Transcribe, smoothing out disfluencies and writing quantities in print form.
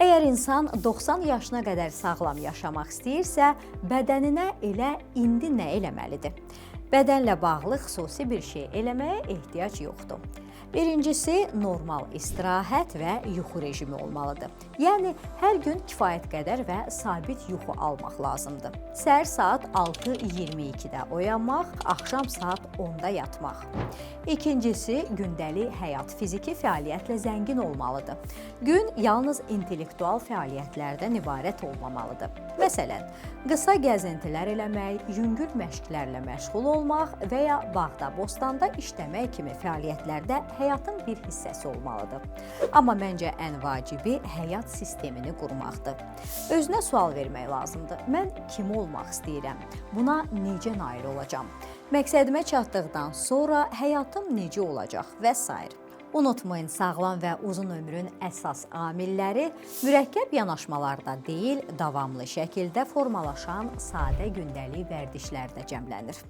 Əgər insan 90 yaşına qədər sağlam yaşamaq istəyirsə, bədəninə elə indi nə eləməlidir? Bədənlə bağlı xüsusi bir şey eləməyə ehtiyac yoxdur. Birincisi, normal istirahət və yuxu rejimi olmalıdır. Yəni, hər gün kifayət qədər və sabit yuxu almaq lazımdır. Səhər saat 6:22-də oyanmaq, axşam saat 10-da yatmaq. İkincisi, gündəlik həyat fiziki fəaliyyətlə zəngin olmalıdır. Gün yalnız intellektual fəaliyyətlərdən ibarət olmamalıdır. Məsələn, qısa gəzintilər eləmək, yüngül məşqlərlə məşğul olmaq və ya bağda, bostanda işləmək kimi fəaliyyətlərdə həyatın bir hissəsi olmalıdır. Amma məncə ən vacibi həyat sistemini qurmaqdır. Özünə sual vermək lazımdır. Mən kim olmaq istəyirəm? Buna necə nail olacam? Məqsədimə çatdıqdan sonra həyatım necə olacaq və s. Unutmayın, sağlam və uzun ömrün əsas amilləri mürəkkəb yanaşmalarda deyil, davamlı şəkildə formalaşan sadə gündəlik vərdişlərdə cəmlənir.